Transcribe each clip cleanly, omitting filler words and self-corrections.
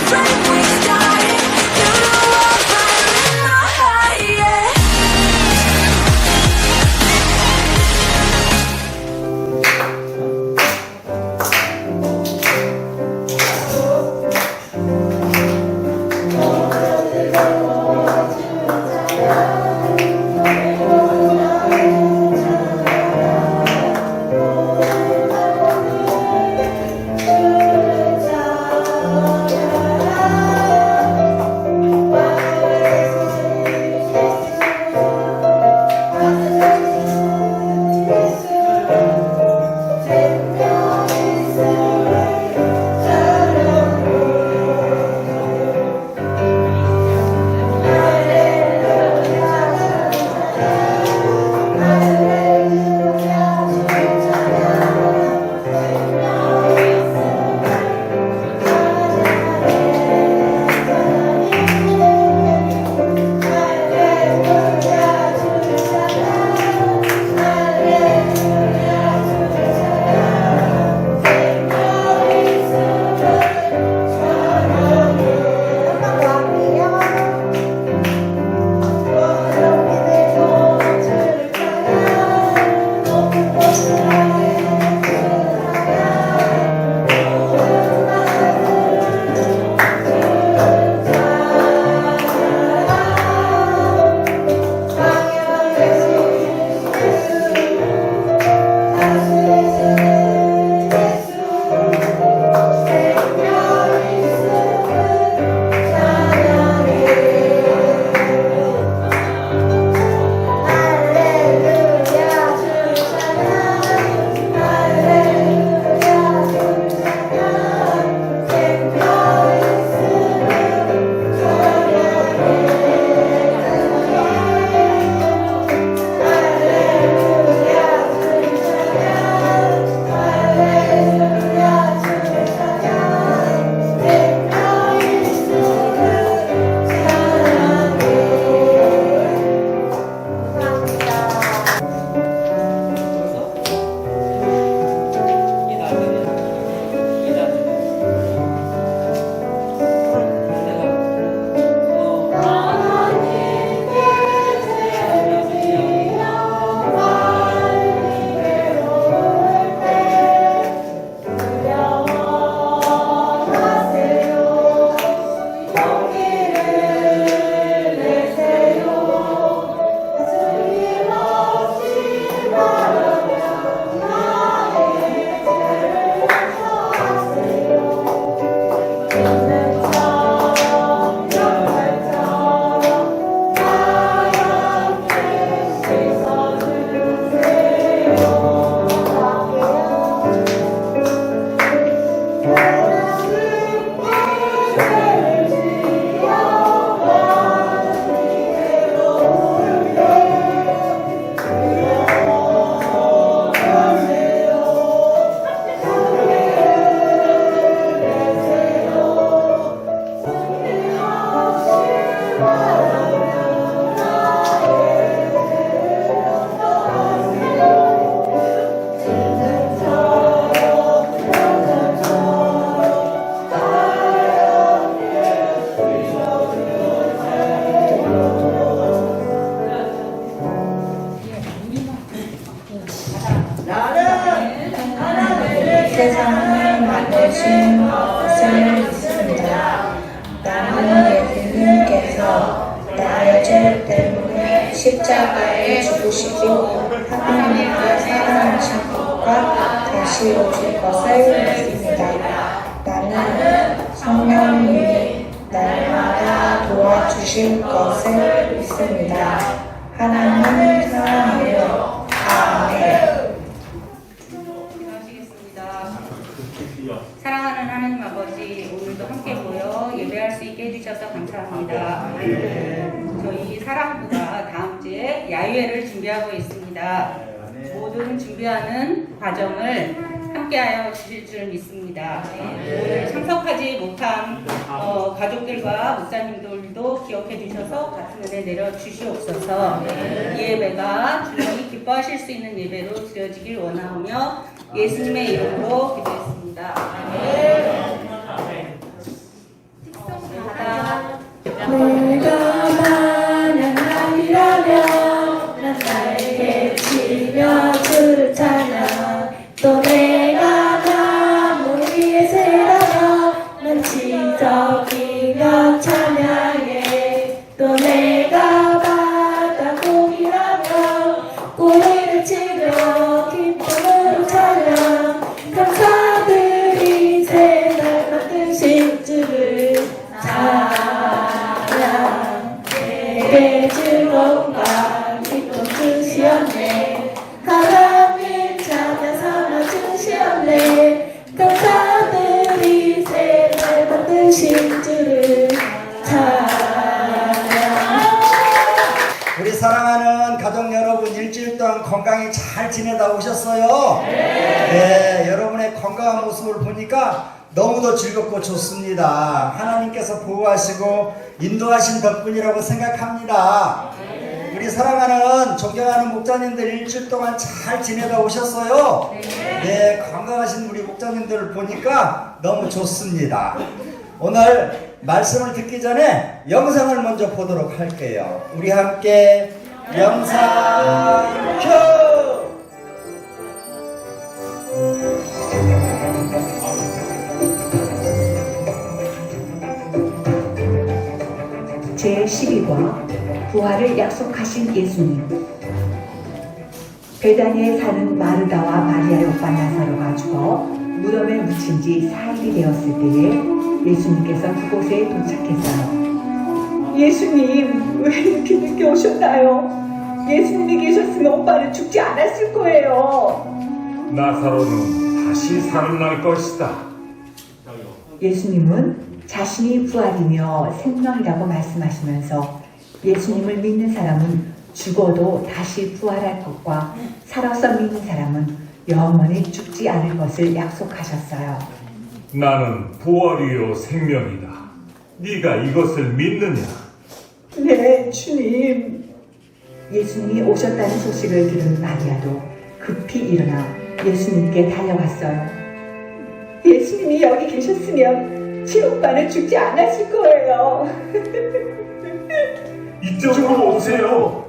flame we started. You know I'm fire in my heart, yeah. 세상을 만드신 것을 믿습니다. 나는 예수님께서 나의 죄 때문에 십자가에 죽으시고 하나님과 사랑하신 것과 다시 오실 것을 믿습니다. 나는 성령님이 날마다 도와주실 것을 믿습니다. 하나님 사랑해요. 아멘. 사랑하는 하나님 아버지, 오늘도 함께 모여 예배할 수 있게 해주셔서 감사합니다. 저희 사랑부가 다음 주에 야유회를 준비하고 있습니다. 모든 준비하는 과정을 함께하여 주실 줄 믿습니다. 오늘 참석하지 못한 가족들과 목사님들도 기억해 주셔서 같은 은혜 내려 주시옵소서. 이 예배가 주님이 기뻐하실 수 있는 예배로 드려지길 원하오며 예수님의 이름으로 기도했습니다. 아멘. 오신 주를 찬양. 우리 사랑하는 가족 여러분, 일주일 동안 건강히 잘 지내다 오셨어요? 네, 여러분의 건강한 모습을 보니까 너무도 즐겁고 좋습니다. 하나님께서 보호하시고 인도하신 덕분이라고 생각합니다. 우리 사랑하는 존경하는 목자님들 일주일 동안 잘 지내다 오셨어요? 네, 건강하신 우리 목자님들을 보니까 너무 좋습니다. 오늘 말씀을 듣기 전에 영상을 먼저 보도록 할게요. 우리 함께 영상 큐! 제12과 부활을 약속하신 예수님. 베다니에 사는 마르다와 마리아의 오빠 나사로가 죽어 무덤에 묻힌 지 4일이 되었을 때에 예수님께서 그곳에 도착했어요. 예수님, 왜 이렇게 늦게 오셨나요? 예수님이 계셨으면 오빠는 죽지 않았을 거예요. 나사로는 다시 살아날 것이다. 예수님은 자신이 부활이며 생명이라고 말씀하시면서 예수님을 믿는 사람은 죽어도 다시 부활할 것과 살아서 믿는 사람은 영원히 죽지 않을 것을 약속하셨어요. 나는 부활이요 생명이다. 네가 이것을 믿느냐? 네, 주님. 예수님이 오셨다는 소식을 들은 마리아도 급히 일어나 예수님께 달려갔어요. 예수님이 여기 계셨으면 제 오빠는 죽지 않았을 거예요. 이쪽으로 오세요.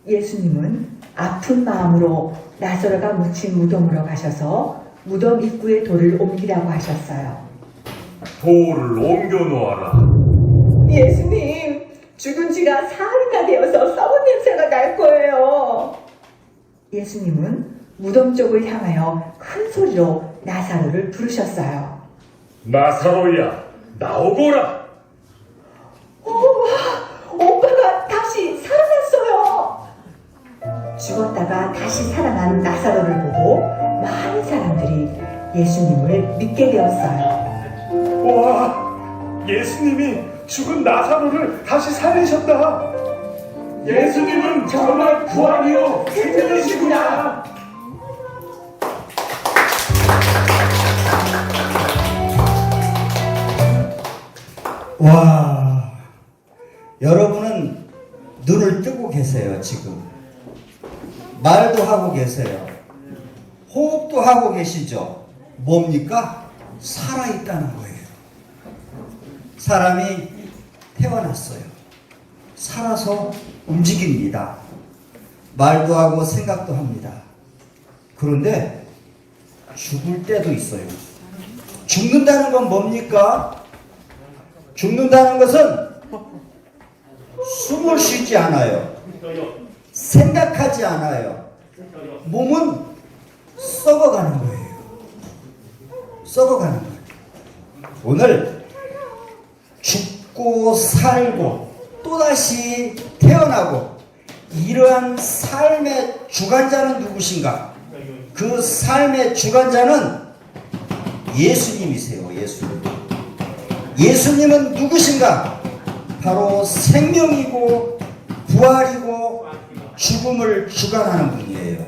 예수님은 아픈 마음으로 나사로가 묻힌 무덤으로 가셔서 무덤 입구에 돌을 옮기라고 하셨어요. 돌을 옮겨 놓아라. 예수님, 죽은 지가 4일이나 되어서 썩은 냄새가 날 거예요. 예수님은 무덤 쪽을 향하여 큰 소리로 나사로를 부르셨어요. 나사로야, 나오거라. 오빠가 다시 살아났어요. 죽었다가 다시 살아난 나사로를 보고 많은 사람들이 예수님을 믿게 되었어요. 와, 예수님이 죽은 나사로를 다시 살리셨다. 예수님은 정말 부활이요 생명이시구나. 와, 여러분은 눈을 뜨고 계세요. 지금 말도 하고 계세요. 호흡도 하고 계시죠. 뭡니까? 살아있다는 거예요. 사람이 태어났어요. 살아서 움직입니다. 말도 하고 생각도 합니다. 그런데 죽을 때도 있어요. 죽는다는 건 뭡니까? 죽는다는 것은 숨을 쉬지 않아요. 생각하지 않아요. 몸은 썩어가는 거예요. 썩어가는 거예요. 오늘 죽고 살고 또다시 태어나고 이러한 삶의 주관자는 누구신가? 그 삶의 주관자는 예수님이세요. 예수님. 예수님은 누구신가? 바로 생명이고 부활이고 죽음을 주관하는 분이에요.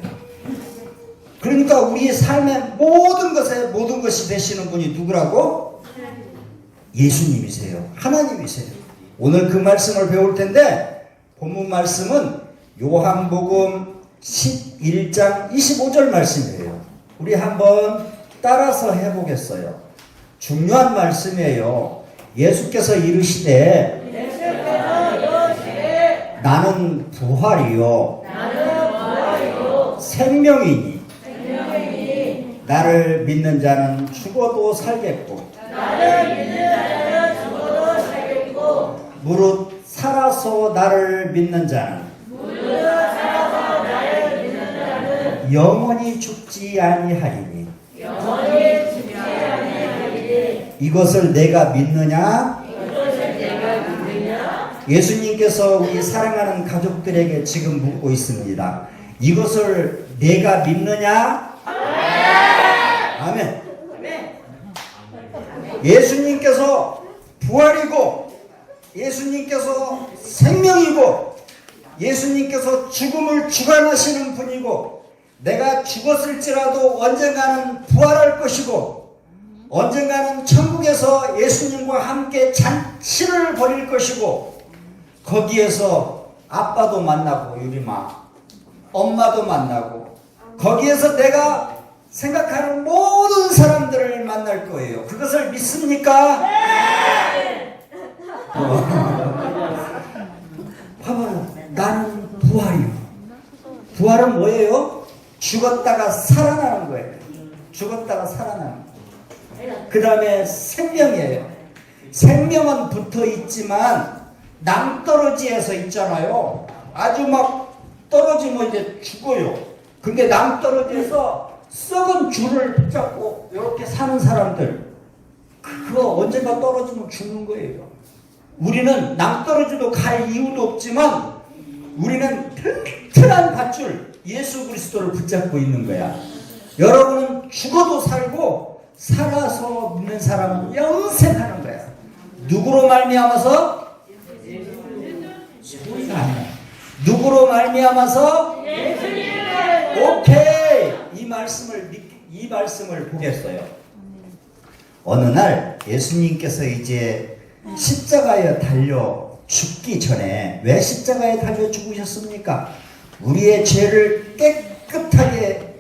그러니까 우리의 삶의 모든 것이 되시는 분이 누구라고? 예수님이세요. 하나님이세요. 오늘 그 말씀을 배울 텐데 본문 말씀은 요한복음 11장 25절 말씀이에요. 우리 한번 따라서 해보겠어요. 중요한 말씀이에요. 예수께서 이르시되 나는 부활이요 생명이니 나를 믿는 자는 죽어도 살겠고 무릇 살아서 나를 믿는 자는 영원히 죽지 아니하리니 이것을 내가 믿느냐? 예수님께서 우리 사랑하는 가족들에게 지금 묻고 있습니다. 이것을 내가 믿느냐? 아멘. 예수님께서 부활이고 예수님께서 생명이고 예수님께서 죽음을 주관하시는 분이고 내가 죽었을지라도 언젠가는 부활할 것이고 언젠가는 천국에서 예수님과 함께 잔치를 벌일 것이고 거기에서 아빠도 만나고 유리마 엄마도 만나고 거기에서 내가 생각하는 모든 사람들을 만날 거예요. 그것을 믿습니까? 네! 봐봐요. 나는 부활이요. 부활은 뭐예요? 죽었다가 살아나는 거예요. 죽었다가 살아나는 거예요. 그 다음에 생명이에요. 생명은 붙어 있지만 낭떠러지에서 있잖아요. 아주 막 떨어지면 이제 죽어요. 근데 낭떠러지에서 썩은 줄을 붙잡고 이렇게 사는 사람들, 그거 언젠가 떨어지면 죽는 거예요. 우리는 낭떠러지도 갈 이유도 없지만 우리는 튼튼한 밧줄 예수 그리스도를 붙잡고 있는 거야. 여러분은 죽어도 살고 살아서 믿는 사람은 영생하는 거야. 누구로 말미암아서? 소리가 안 나. 누구로 말미암아서? 오케이. 이 말씀을 보겠어요. 어느 날 예수님께서 이제 십자가에 달려 죽기 전에 왜 십자가에 달려 죽으셨습니까? 우리의 죄를 깨끗하게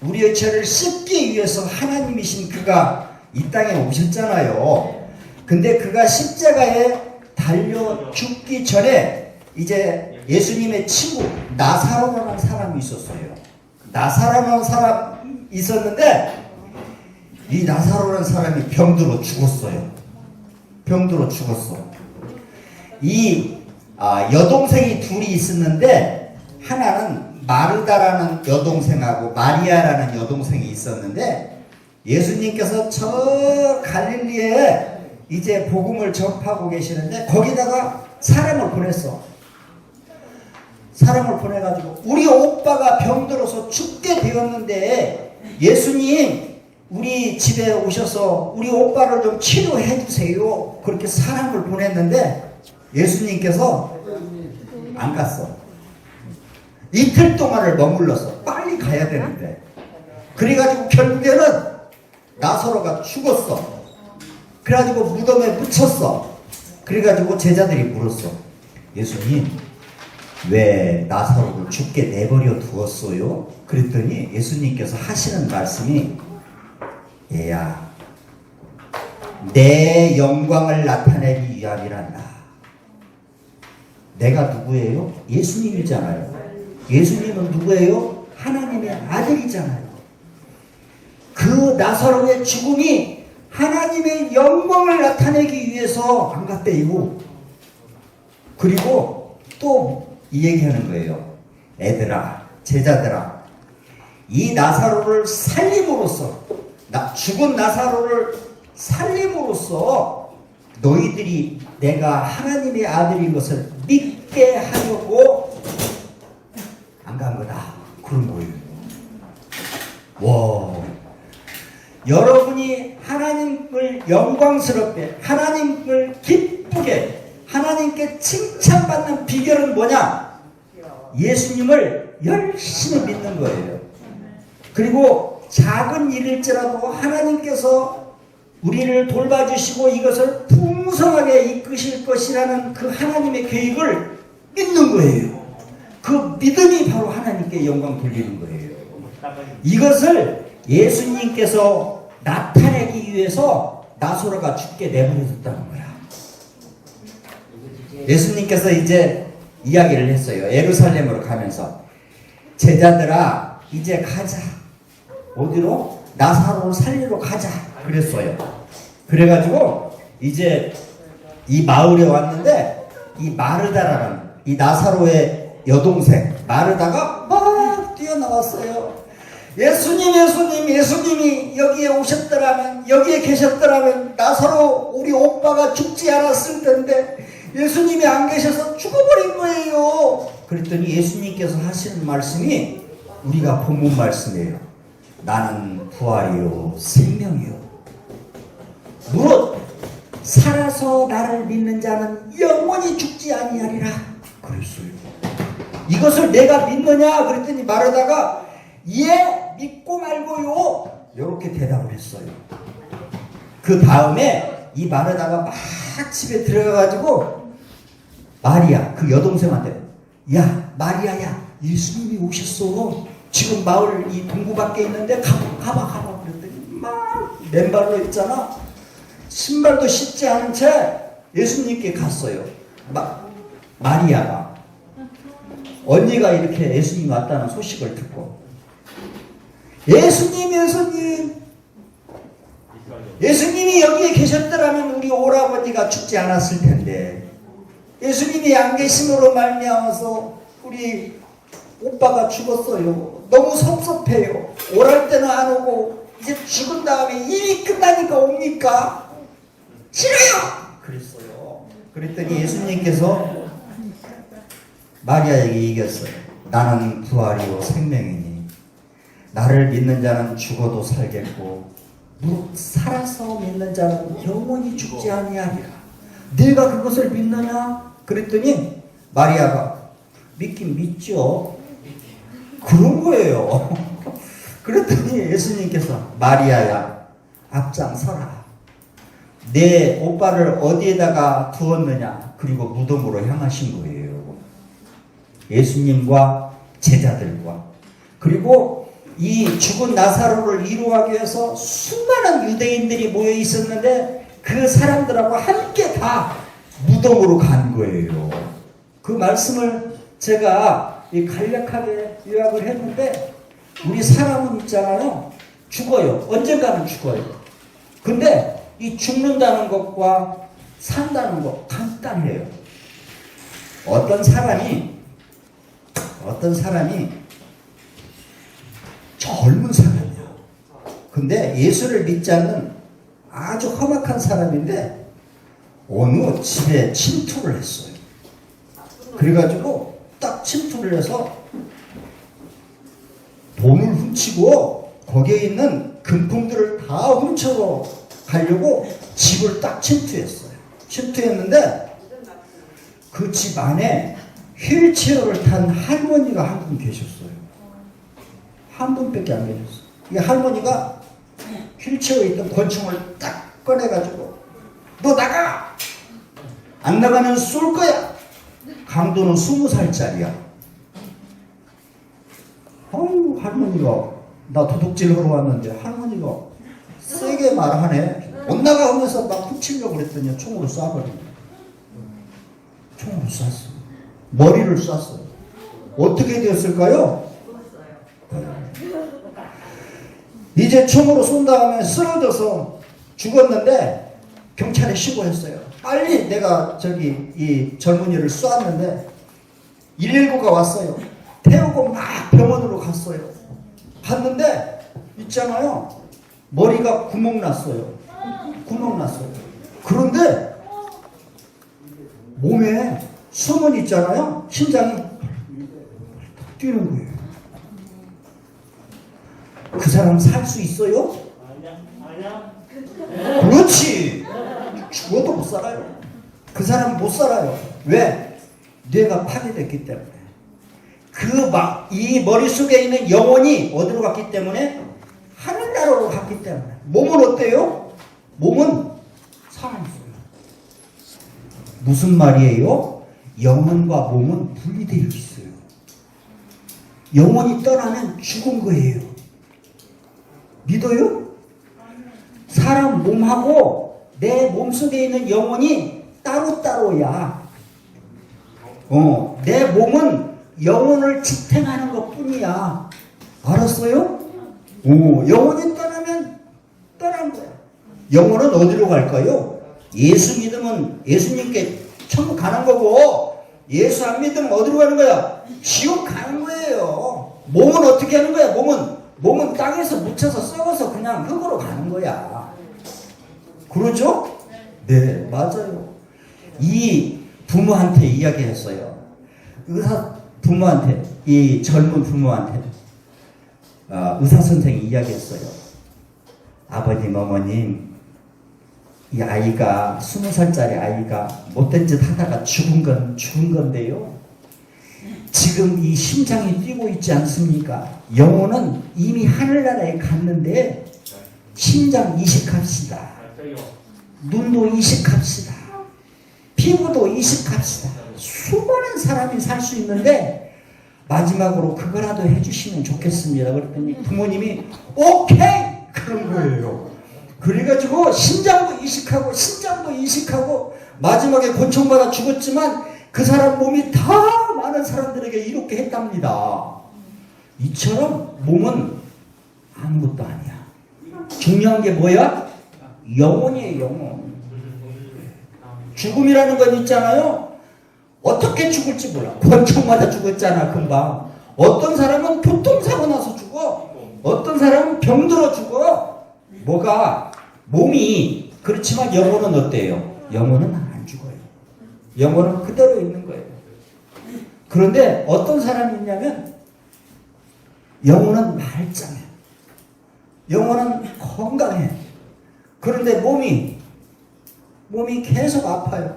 우리의 죄를 씻기 위해서 하나님이신 그가 이 땅에 오셨잖아요. 근데 그가 십자가에 달려 죽기 전에 이제 예수님의 친구 나사로라는 사람이 있었어요. 나사로라는 사람이 있었는데 이 나사로라는 사람이 병들어 죽었어요. 병들어 죽었어. 이 여동생이 둘이 있었는데 하나는 마르다라는 여동생하고 마리아라는 여동생이 있었는데 예수님께서 저 갈릴리에 이제 복음을 접하고 계시는데 거기다가 사람을 보냈어. 사람을 보내가지고 우리 오빠가 병들어서 죽게 되었는데 예수님 우리 집에 오셔서 우리 오빠를 좀 치료해 주세요. 그렇게 사람을 보냈는데 예수님께서 안 갔어. 이틀 동안을 머물렀어. 빨리 가야 되는데. 그래가지고 결국에는 나사로가 죽었어. 그래가지고 무덤에 묻혔어. 그래가지고 제자들이 물었어. 예수님 왜 나사로를 죽게 내버려 두었어요? 그랬더니 예수님께서 하시는 말씀이 얘야 내 영광을 나타내기 위함이란다. 내가 누구예요? 예수님이잖아요. 예수님은 누구예요? 하나님의 아들이잖아요. 그 나사로의 죽음이 하나님의 영광을 나타내기 위해서 안 갔대요. 그리고 또 이 얘기하는 거예요. 애들아, 제자들아, 이 나사로를 살림으로써 죽은 나사로를 살림으로써 너희들이 내가 하나님의 아들인 것을 믿게 하려고 안 간 거다. 그런 거예요. 와, 여러분이 하나님을 영광스럽게, 하나님을 기쁘게, 하나님께 칭찬받는 비결은 뭐냐? 예수님을 열심히 믿는 거예요. 그리고 작은 일일지라도 하나님께서 우리를 돌봐주시고 이것을 풍성하게 이끄실 것이라는 그 하나님의 계획을 믿는 거예요. 그 믿음이 바로 하나님께 영광 돌리는 거예요. 이것을 예수님께서 나타내기 위해서 나사로가 죽게 내버려뒀다는 거야. 예수님께서 이제 이야기를 했어요. 예루살렘으로 가면서 제자들아 이제 가자. 어디로? 나사로를 살리러 가자. 그랬어요. 그래가지고 이제 이 마을에 왔는데 이 마르다라는 이 나사로의 여동생 마르다가 막 뛰어나왔어요. 예수님이 여기에 오셨더라면, 여기에 계셨더라면 나사로 우리 오빠가 죽지 않았을 텐데 예수님이 안 계셔서 죽어버린 거예요. 그랬더니 예수님께서 하시는 말씀이 우리가 본문 말씀이에요. 나는 부활이요 생명이요. 무릇 살아서 나를 믿는 자는 영원히 죽지 아니하리라 그랬어요. 이것을 내가 믿느냐 그랬더니 말하다가 예 믿고 말고요 이렇게 대답을 했어요. 그 다음에 이 말하다가 막 집에 들어가가지고 마리아 그 여동생한테 야 마리아야 예수님이 오셨어. 지금 마을 이 동구 밖에 있는데 가봐 그랬더니 막 맨발로 있잖아. 신발도 신지 않은 채 예수님께 갔어요. 마리아가 언니가 이렇게 예수님 왔다는 소식을 듣고 예수님이 여기에 계셨더라면 우리 오라버니가 죽지 않았을 텐데 예수님이 안 계심으로 말미암아서 우리 오빠가 죽었어요. 너무 섭섭해요. 오랄 때는 안 오고 이제 죽은 다음에 일이 끝나니까 옵니까? 싫어요! 그랬어요. 그랬더니 예수님께서 마리아에게 얘기했어요. 나는 부활이요 생명이니 나를 믿는 자는 죽어도 살겠고 살아서 믿는 자는 영원히 죽지 아니하리라. 네가 그것을 믿느냐? 그랬더니 마리아가 믿긴 믿죠. 그런 거예요. 그랬더니 예수님께서 마리아야 앞장서라. 내 오빠를 어디에다가 두었느냐? 그리고 무덤으로 향하신 거예요. 예수님과 제자들과 그리고 이 죽은 나사로를 위로하기 위해서 수많은 유대인들이 모여 있었는데 그 사람들하고 함께 다 무덤으로 간 거예요. 그 말씀을 제가 간략하게 요약을 했는데 우리 사람은 있잖아요. 죽어요. 언젠가는 죽어요. 근데 이 죽는다는 것과 산다는 것 간단해요. 어떤 사람이 젊은 사람이야. 근데 예수를 믿지 않는 아주 험악한 사람인데 어느 집에 침투를 했어요. 그래가지고 딱 침투를 해서 돈을 훔치고 거기에 있는 금품들을 다 훔쳐 가려고 집을 딱 침투했어요. 침투했는데 그 집 안에 휠체어를 탄 할머니가 한 분 계셨어요. 한 분밖에 안 계셨어요. 이 할머니가 휠체어에 있던 권총을 딱 꺼내가지고 너 나가! 안 나가면 쏠 거야! 강도는 20살짜리야. 어우 할머니가 나 도둑질 하러 왔는데 할머니가 세게 말하네. 못 나가 하면서 막 훔치려고 그랬더니 총으로 쏴버린 거야. 총으로 쐈어. 머리를 쐈어요. 어떻게 되었을까요? 이제 총으로 쏜 다음에 쓰러져서 죽었는데 경찰에 신고했어요. 빨리 내가 이 젊은이를 쐈는데 119가 왔어요. 태우고 막 병원으로 갔어요. 갔는데 있잖아요. 머리가 구멍 났어요. 그런데 몸에 숨은 있잖아요. 심장이 뛰는 거예요. 그 사람 살 수 있어요? 아니야. 그렇지. 죽어도 못 살아요. 그 사람 못 살아요. 왜? 뇌가 파괴됐기 때문에. 이 머릿속에 있는 영혼이 어디로 갔기 때문에? 하늘나라로 갔기 때문에. 몸은 어때요? 몸은 살아있어요. 무슨 말이에요? 영혼과 몸은 분리되어 있어요. 영혼이 떠나면 죽은 거예요. 믿어요? 사람 몸하고 내 몸속에 있는 영혼이 따로따로야. 내 몸은 영혼을 지탱하는 것 뿐이야. 알았어요? 영혼이 떠나면 떠난 거야. 영혼은 어디로 갈까요? 예수 믿으면 예수님께 천국 가는 거고, 예수 안 믿으면 어디로 가는 거야? 지옥 가는 거예요. 몸은 어떻게 하는 거야? 몸은 땅에서 묻혀서 썩어서 그냥 흙으로 가는 거야. 그러죠? 네, 맞아요. 이 부모한테 이야기했어요. 이 젊은 부모한테 의사 선생이 이야기했어요. 아버님, 어머님, 이 아이가 20살짜리 아이가 못된 짓 하다가 죽은 건데요. 지금 이 심장이 뛰고 있지 않습니까? 영혼은 이미 하늘나라에 갔는데 심장 이식합시다. 눈도 이식합시다. 피부도 이식합시다. 수많은 사람이 살 수 있는데 마지막으로 그거라도 해주시면 좋겠습니다. 그랬더니 부모님이 오케이! 그런 거예요. 그래가지고 심장도 이식하고 마지막에 권총받아 죽었지만 그 사람 몸이 다 많은 사람들에게 이롭게 했답니다. 이처럼 몸은 아무것도 아니야. 중요한 게 뭐야? 영혼이에요, 영혼. 죽음이라는 건 있잖아요. 어떻게 죽을지 몰라. 권총 맞아 죽었잖아, 금방. 어떤 사람은 교통사고 나서 죽어. 어떤 사람은 병들어 죽어. 몸이 그렇지만 영혼은 어때요? 영혼은 안 죽어요. 영혼은 그대로 있는 거예요. 그런데 어떤 사람이 있냐면 영혼은 말짱해. 영혼은 건강해. 그런데 몸이 계속 아파요.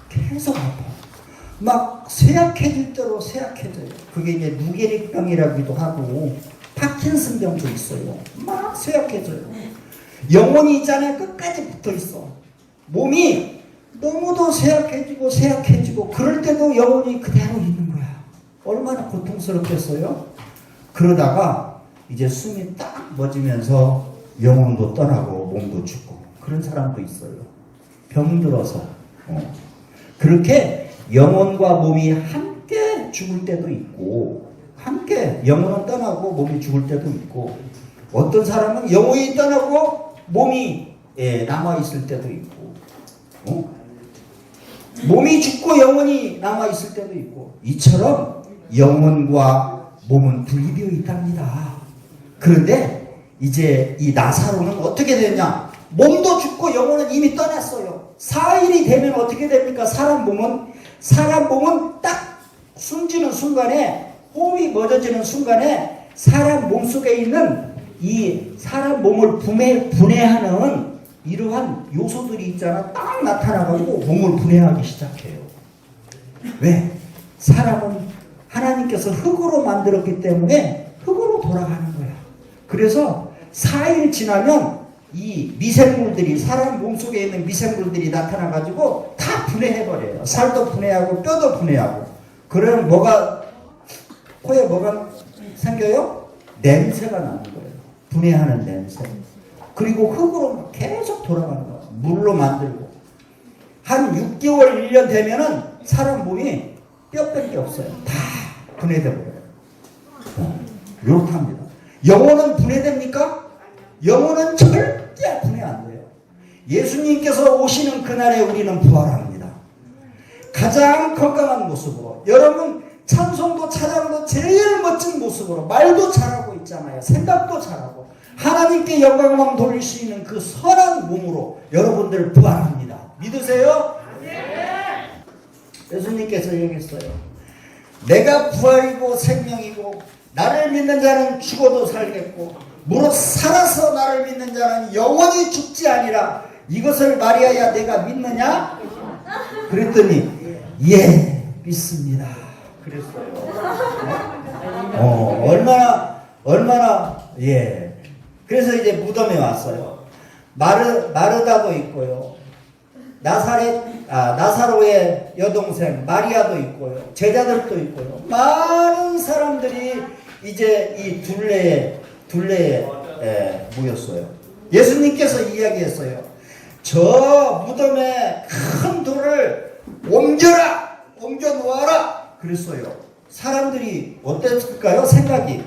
계속 아파. 막 쇠약해질 대로 쇠약해져요. 그게 이제 누게릭병이라고도 하고 파킨슨병도 있어요. 막 쇠약해져요. 영혼이 있잖아요. 끝까지 붙어 있어. 몸이 너무도 쇠약해지고 그럴 때도 영혼이 그대로 있는 거야. 얼마나 고통스럽겠어요? 그러다가 이제 숨이 딱 멎으면서 영혼도 떠나고 몸도 죽고 그런 사람도 있어요. 병들어서. 그렇게 영혼과 몸이 함께 죽을 때도 있고 함께 영혼은 떠나고 몸이 죽을 때도 있고 어떤 사람은 영혼이 떠나고 몸이 남아있을 때도 있고 몸이 죽고 영혼이 남아있을 때도 있고 이처럼 영혼과 몸은 분리되어 있답니다. 그런데 이제 이 나사로는 어떻게 되냐? 몸도 죽고 영혼은 이미 떠났어요. 4일이 되면 어떻게 됩니까? 사람 몸은 딱 숨지는 순간에 호흡이 멎어지는 순간에 사람 몸속에 있는 이 사람 몸을 분해하는 이러한 요소들이 있잖아. 딱 나타나가지고 몸을 분해하기 시작해요. 왜? 사람은 하나님께서 흙으로 만들었기 때문에 흙으로 돌아가는 거야. 그래서 4일 지나면 이 미생물들이 사람 몸속에 있는 미생물들이 나타나가지고 다 분해해버려요. 살도 분해하고 뼈도 분해하고. 그러면 코에 뭐가 생겨요? 냄새가 나는 거예요. 분해하는 냄새. 그리고 흙으로 계속 돌아가는 거예요. 물로 만들고. 한 6개월, 1년 되면은 사람 몸이 뼈밖에 없어요. 다 분해돼 버려요. 이렇게 합니다. 영혼은 분해됩니까? 영혼은 절대 분해 안 돼요. 예수님께서 오시는 그날에 우리는 부활합니다. 가장 건강한 모습으로. 여러분 찬송도 찬양도 제일 멋진 모습으로 말도 잘하고 있잖아요. 생각도 잘하고 하나님께 영광만 돌릴 수 있는 그 선한 몸으로 여러분들 부활합니다. 믿으세요? 네. 예수님께서 얘기했어요. 내가 부활이고 생명이고 나를 믿는 자는 죽어도 살겠고 무릇 살아서 나를 믿는 자는 영원히 죽지 아니라 이것을 말이야 내가 믿느냐? 그랬더니 예 믿습니다. 그랬어요. 얼마나 예. 그래서 이제 무덤에 왔어요. 마르다도 있고요. 나사로의 여동생 마리아도 있고요. 제자들도 있고요. 많은 사람들이 이제 이 둘레에 모였어요. 예수님께서 이야기했어요. 저 무덤에 큰 돌을 옮겨 놓아라. 그랬어요. 사람들이 어땠을까요? 생각이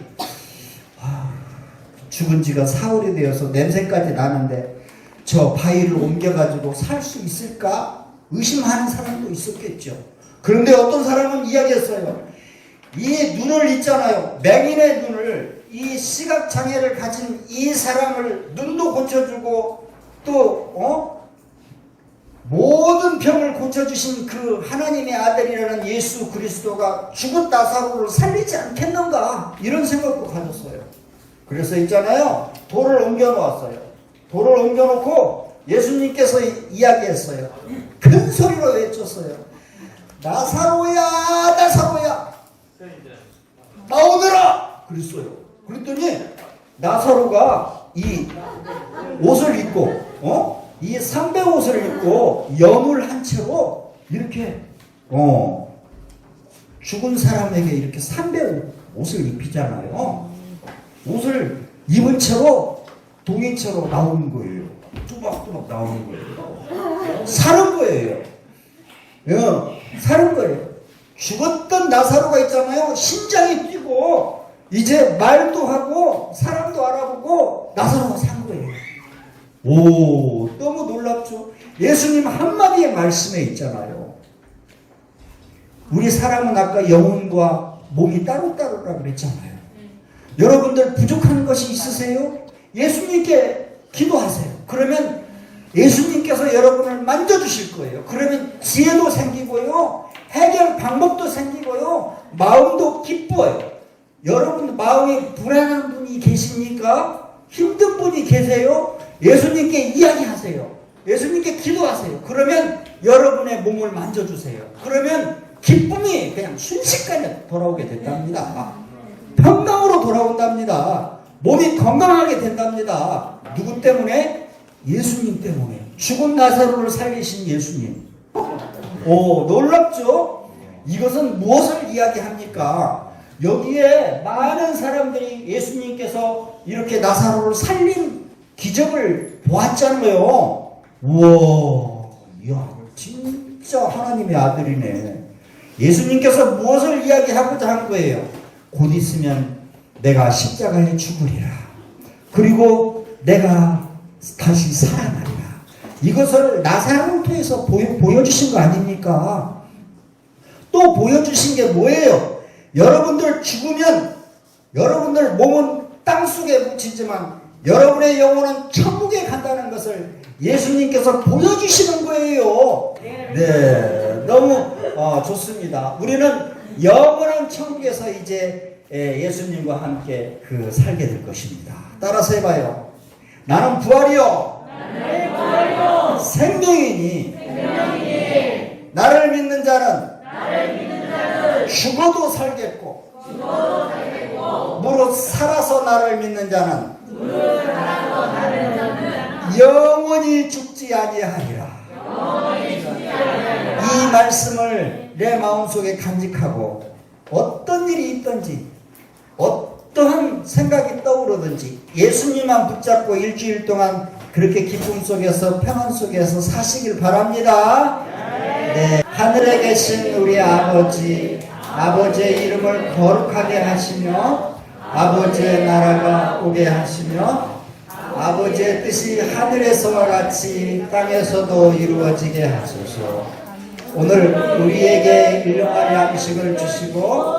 죽은 지가 사흘이 되어서 냄새까지 나는데 저 바위를 옮겨가지고 살 수 있을까? 의심하는 사람도 있었겠죠. 그런데 어떤 사람은 이야기했어요. 이 눈을 있잖아요. 맹인의 눈을 이 시각장애를 가진 이 사람을 눈도 고쳐주고 또 모든 병을 고쳐주신 그 하나님의 아들이라는 예수 그리스도가 죽은 나사로를 살리지 않겠는가 이런 생각도 가졌어요. 그래서 있잖아요. 돌을 옮겨 놓았어요. 돌을 옮겨 놓고 예수님께서 이야기했어요. 큰 소리로 외쳤어요. 나사로야, 나사로야, 나오너라! 그랬어요. 그랬더니 나사로가 이 옷을 입고, 이 삼배 옷을 입고 염을 한 채로 이렇게, 죽은 사람에게 이렇게 삼배 옷을 입히잖아요. 옷을 입은 채로 동인채로 나오는 거예요. 뚜벅뚜벅 나오는 거예요. 사는 거예요. 사는 거예요. 죽었던 나사로가 있잖아요. 심장이 뛰고 이제 말도 하고 사람도 알아보고 나사로가 산 거예요. 오, 너무 놀랍죠? 예수님 한마디의 말씀에 있잖아요. 우리 사람은 아까 영혼과 몸이 따로따로라고 그랬잖아요. 여러분들 부족한 것이 있으세요? 예수님께 기도하세요. 그러면 예수님께서 여러분을 만져주실 거예요. 그러면 지혜도 생기고요. 해결 방법도 생기고요. 마음도 기뻐요. 여러분 마음에 불안한 분이 계십니까? 힘든 분이 계세요? 예수님께 이야기하세요. 예수님께 기도하세요. 그러면 여러분의 몸을 만져주세요. 그러면 기쁨이 그냥 순식간에 돌아오게 된답니다. 평강으로 돌아온답니다. 몸이 건강하게 된답니다. 누구 때문에? 예수님 때문에. 죽은 나사로를 살리신 예수님. 오, 놀랍죠? 이것은 무엇을 이야기합니까? 여기에 많은 사람들이 예수님께서 이렇게 나사로를 살린 기적을 보았잖아요. 우와, 이야, 진짜 하나님의 아들이네. 예수님께서 무엇을 이야기하고자 한 거예요? 곧 있으면 내가 십자가에 죽으리라. 그리고 내가 다시 살아나리라. 이것을 나사로를 통해서 보여주신 거 아닙니까? 또 보여주신 게 뭐예요? 여러분들 죽으면 여러분들 몸은 땅속에 묻히지만 여러분의 영혼은 천국에 간다는 것을 예수님께서 보여주시는 거예요. 네, 너무 좋습니다. 우리는 영원한 천국에서 이제 예수님과 함께 살게 될 것입니다. 따라서 해봐요. 나는 부활이요, 생명이니 나를 믿는 자는 죽어도 살겠고 무릇 살아서 나를 믿는 자는 영원히 죽지 아니하리라. 이 말씀을 내 마음속에 간직하고 어떤 일이 있든지 어떠한 생각이 떠오르든지 예수님만 붙잡고 일주일 동안 그렇게 기쁨 속에서 평안 속에서 사시길 바랍니다. 네, 하늘에 계신 우리 아버지, 아버지의 이름을 거룩하게 하시며 아버지의 나라가 오게 하시며 아버지의 뜻이 하늘에서와 같이 땅에서도 이루어지게 하소서. 오늘 우리에게 일용할 양식을 주시고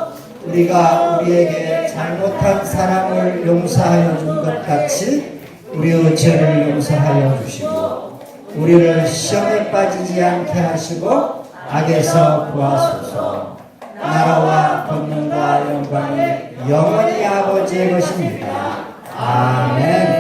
우리가 우리에게 잘못한 사람을 용서하여 준 것 같이 우리의 죄를 용서하여 주시고 우리를 시험에 빠지지 않게 하시고 악에서 구하소서. 나라와 권능과 영광이 영원히 아버지의 것입니다. 아멘.